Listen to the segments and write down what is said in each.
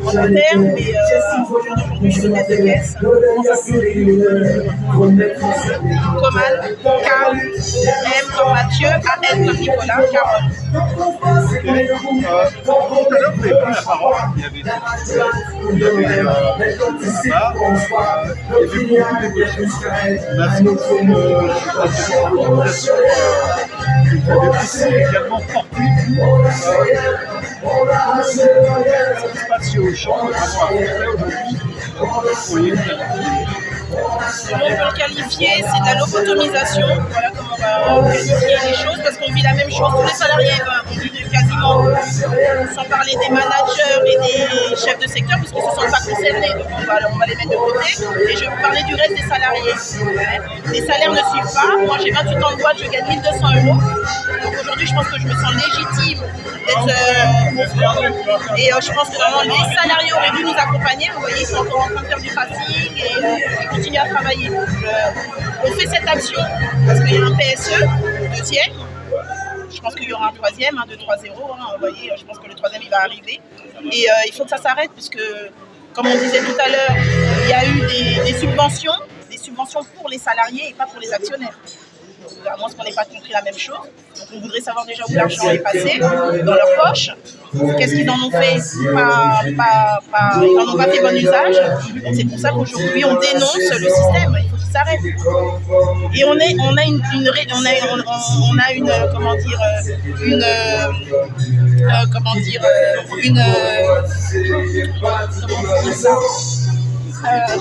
en interne, mais aujourd'hui, je suis tête de caisse. Comal, K-U-M comme Mathieu, A-N comme Nicolas, Carole. Tout à l'heure, vous avez pris la parole. Il y avait également porté ce qui se passe chez Auchan, notamment à aujourd'hui. Comment on peut le qualifier? C'est de la lobotomisation. Voilà comment on va qualifier les choses, parce qu'on vit la même chose. Tous les salariés ont vu quasiment, sans parler des managers et des chefs de secteur, parce qu'ils ne se sentent pas concernés. Donc on va les mettre de côté. Et je vais vous parler du reste des salariés. Les salaires ne suivent pas. Moi, j'ai 28 ans de boîte, je gagne 1 200 €. Donc aujourd'hui, je pense que je me sens légitime d'être et je pense que vraiment les salariés auraient dû nous accompagner. Vous voyez, ils sont encore en train de faire du fasting et continuer à travailler. On fait cette action parce qu'il y a un PSE, deuxième. Je pense qu'il y aura un troisième, 1, 2, 3, 0. Vous voyez, je pense que le troisième, il va arriver. Et il faut que ça s'arrête, puisque, comme on disait tout à l'heure, il y a eu des subventions pour les salariés et pas pour les actionnaires. À moins qu'on n'ait pas compris la même chose. Donc on voudrait savoir déjà où l'argent est passé, dans leur poche. Qu'est-ce qu'ils en ont fait? Ils n'en ont pas fait bon usage. Donc c'est pour ça qu'aujourd'hui on dénonce le système. Il faut qu'il s'arrête. Et on a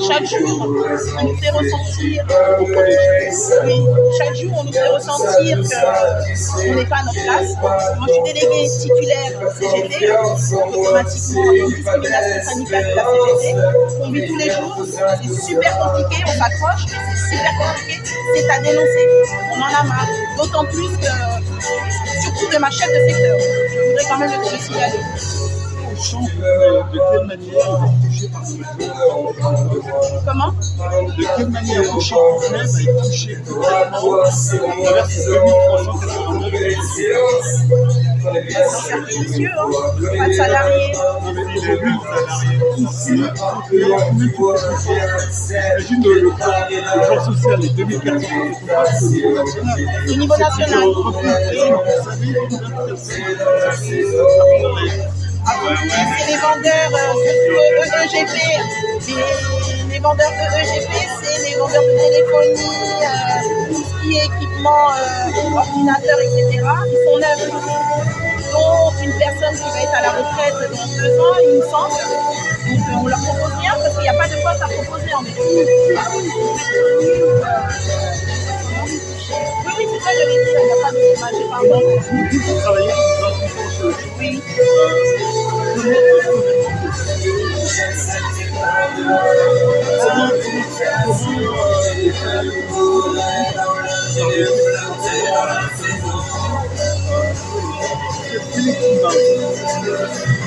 chaque jour, on nous fait ressentir, chaque jour, on nous fait ressentir qu'on n'est pas à notre place. Moi, je suis déléguée titulaire CGT, automatiquement, il y a une discrimination sanitaire de la CGT, qu'on vit tous les jours. C'est super compliqué, on s'accroche, mais c'est super compliqué. C'est à dénoncer. On en a marre. D'autant plus que, surtout de ma chef de secteur. Je voudrais quand même le signaler. De quelle manière vous êtes touché par ce jeu? Comment? De quelle manière Auchan même est touché complètement à travers ces 2389 C'est vicieux, hein? Pas de salariés. Aujourd'hui, ici, j'imagine le plan social, les 2400 au niveau national. C'est les vendeurs EEGP. Les vendeurs EEGP, c'est les vendeurs de téléphonie, tout ce qui est équipement, ordinateur, etc. Ils sont neufs. Donc une personne qui va être à la retraite dans 2 ans, il me semble. Donc on leur propose rien parce qu'il n'y a pas de poste à proposer en métropole. Oui, c'est ça, j'avais dit, il n'y a pas de j'ai pas encore. Vous travaillez dans oui.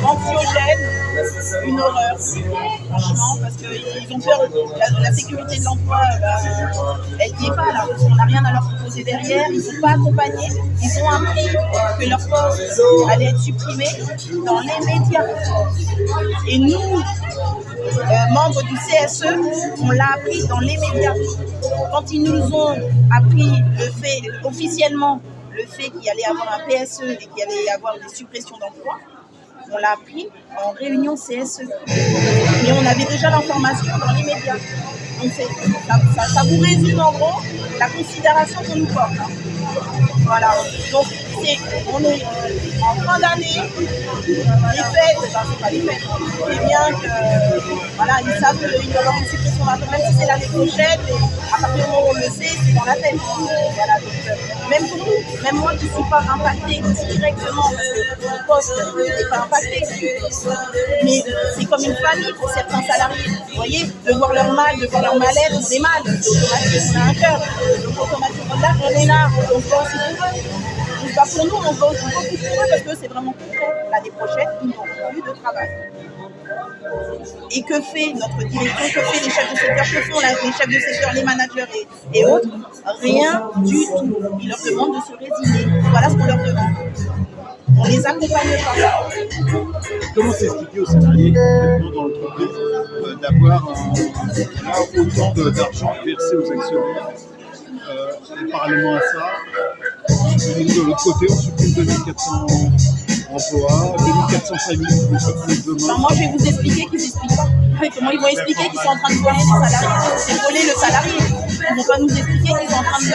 Anxiogène, une horreur, franchement, parce qu'ils ont peur. La sécurité de l'emploi, elle n'y est pas là. On n'a rien à leur proposer derrière. Ils ne sont pas accompagnés. Ils ont appris que leur poste allait être supprimé dans les médias. Et nous, membres du CSE, on l'a appris dans les médias. Quand ils nous ont appris officiellement le fait qu'il allait y avoir un PSE et qu'il allait y avoir des suppressions d'emplois, on l'a appris en réunion CSE. Mais on avait déjà l'information dans les médias. Donc ça vous résume en gros la considération qu'on nous porte. Hein. Voilà. Donc on est en fin d'année, les fêtes, c'est pas les fêtes, c'est bien que voilà, ils savent qu'il y aura une suppression d'emplois, même si c'est l'année prochaine, et à partir du moment où on le sait, c'est dans la tête. Voilà, donc, même pour nous, même moi qui ne suis pas impactée directement, parce que mon poste n'est pas impacté, mais c'est comme une famille pour certains salariés. Vous voyez, de voir leur mal, de voir leur mal-être, on est mal, c'est automatique, on a un cœur, donc automatiquement là, on est là, on voit aussi pour eux. Donc bah, pour nous, on vote beaucoup pour eux parce que c'est vraiment concret. L'année prochaine, ils n'auront plus de travail. Et que fait notre direction, que fait les chefs de secteur, que font les chefs de secteur, les managers et autres? Rien du tout. Ils leur demandent de se résigner. Voilà ce qu'on leur demande. On les accompagne pas. Comment s'expliquer aux salariés concrètement dans l'entreprise d'avoir autant d'argent versé aux actionnaires et parallèlement à ça, de l'autre côté, on supprime 2400 emplois, 2400 familles qui vont sortir demain. Moi, je vais vous expliquer qu'ils n'expliquent pas. Comment ils vont expliquer qu'ils sont en train de voler les salariés? C'est voler le salarié. Ils ne vont pas nous expliquer qu'ils sont en train de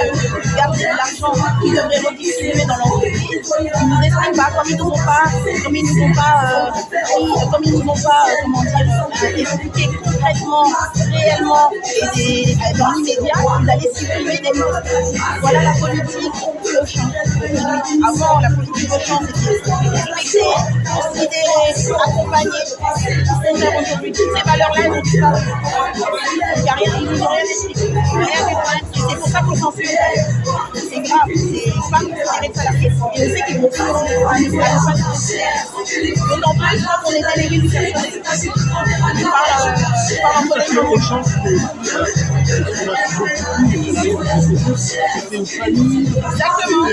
garder de l'argent qu'ils devraient redistribuer dans l'entreprise. Ils ne nous expliquent pas comme ils nous ont pas, comment dire, expliqué concrètement, réellement et dans l'immédiat, ils allaient supprimer des postes. Voilà la politique Auchan. Avant, la politique Auchan, c'était respecter, considérer, accompagner. Aujourd'hui, toutes ces valeurs-là, elles ont disparu. Ils nous ont rien expliqué. C'est pour ça qu'on s'en fout. C'est grave, c'est pas considéré salarié. Et on sait qu'ils vont pas d'autant plus quand on est délégué du personnel. Parce que Auchan, c'était une famille. Exactement.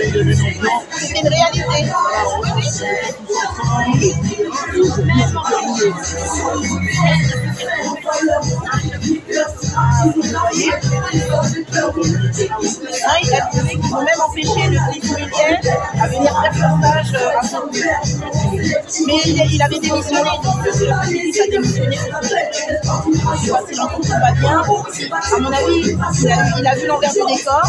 C'était une réalité. Ils vont même empêcher le ministre Mulier à venir faire son stage à son but. Mais il avait démissionné, donc le ministre a démissionné. Je vois si l'entreprise va bien. À mon avis, il a vu l'envers du décor.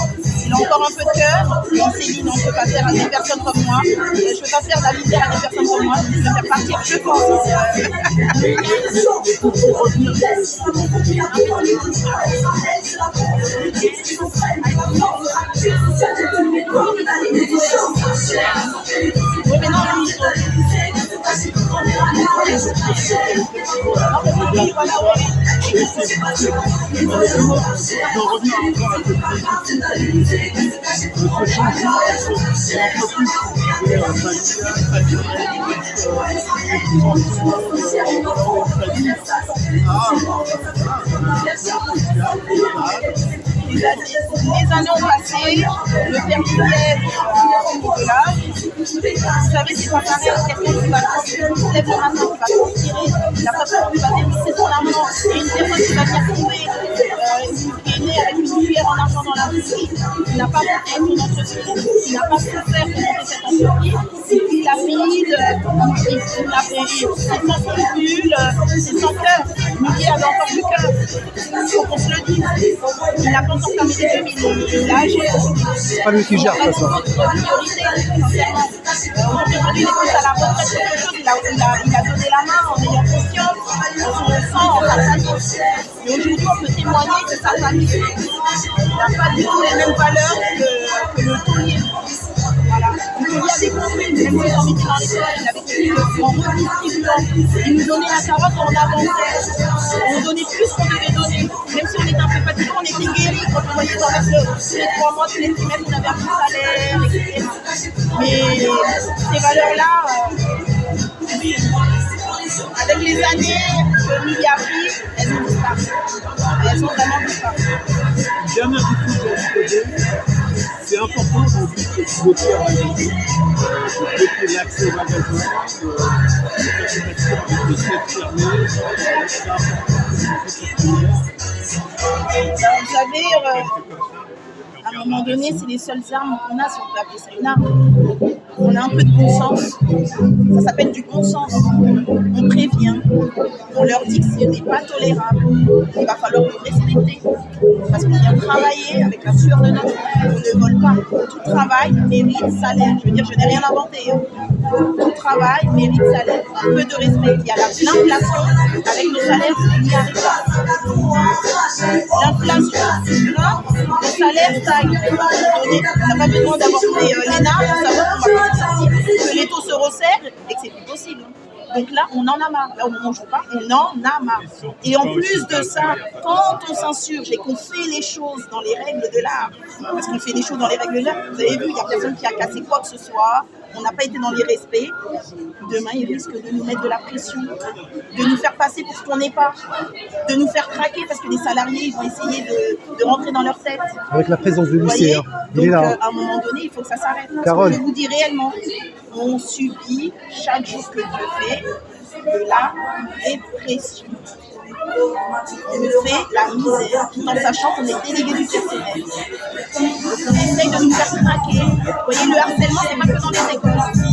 Il a encore un peu de cœur. Il s'est dit non, je ne peux pas faire à des personnes comme moi. Je ne peux pas faire de la misère à des personnes comme moi. Je vais faire partir, je pense. Oui, mais non, les années ont passé, le permis de l'âge. Vous savez, c'est pas pareil, quelqu'un qui va lève le matin, qui va conspirer, la façon dont il va dévisser son argent, et une personne qui va venir trouver, qui est née avec une cuillère en argent dans la bouche, qui n'a pas monté son entreprise, qui n'a pas su faire pour monter cette entreprise, il la vide, il l'a payé, c'est sans scrupule, c'est sans cœur. Miguel avait encore du cœur, il faut qu'on se le dise. Il n'a pas encore fermé les yeux, mais il l'a agi. C'est pas lui qui gère ça. Aujourd'hui, il est plus à la retraite quelque chose. Il a donné la main en ayant confiance en son sang, en sa famille. Et aujourd'hui, on peut témoigner que sa famille n'a pas du tout les mêmes valeurs que le taulier. Voilà. Le taulier avait compris, même si on était dans l'école, il avait compris qu'en redistribuant, il nous donnait la carotte et on avançait. On donnait plus qu'on devait donner. Même si on était un peu fatigué, on était guéri quand on voyait qu'on avait tous les 3 mois, tous les trimestres, on avait un peu de salaire, etc. Mais ces valeurs-là, avec les années que Miguel a pris, elles ont disparu. Elles ont vraiment disparu. Dernière question que je vais poser. C'est important aujourd'hui de bloquer un magasin, de bloquer l'accès au magasin, de faire avec le siège fermé, c'est important. Vous savez, à un moment donné, c'est les seules armes qu'on a, si on peut appeler ça une arme. On a un peu de bon sens. Ça s'appelle du bon sens. On prévient. On leur dit que ce n'est pas tolérable. Il va falloir le respecter. Parce qu'on vient travailler avec la sueur de notre frère. On ne vole pas. Tout travail mérite salaire. Je veux dire, je n'ai rien inventé. Tout travail mérite salaire. Un peu de respect. Il y a l'inflation. Avec nos salaires, il n'y arrive pas. L'inflation, le salaire stagne. On n'a pas besoin d'avoir fait l'ENA pour savoir qu'on va pas s'en sortir. Que les taux se resserrent et que c'est plus possible. Donc là, on en a marre. Là, on ne joue pas, on en a marre. Et en plus de ça, quand on s'insurge et qu'on fait les choses dans les règles de l'art, parce qu'on fait les choses dans les règles de l'art, vous avez vu, il n'y a personne qui a cassé quoi que ce soit, on n'a pas été dans les respects, demain, ils risquent de nous mettre de la pression, de nous faire passer pour ce qu'on n'est pas, de nous faire craquer parce que les salariés, ils vont essayer de rentrer dans leur tête. Avec la présence de lycéens, il est là. À un moment donné, il faut que ça s'arrête. Carole. Je vous dis réellement. on subit chaque jour que Dieu fait de la répression. On fait la misère tout en sachant qu'on est délégué du personnel. Donc on essaye de nous faire craquer. Vous voyez, le harcèlement, c'est pas que dans les écoles.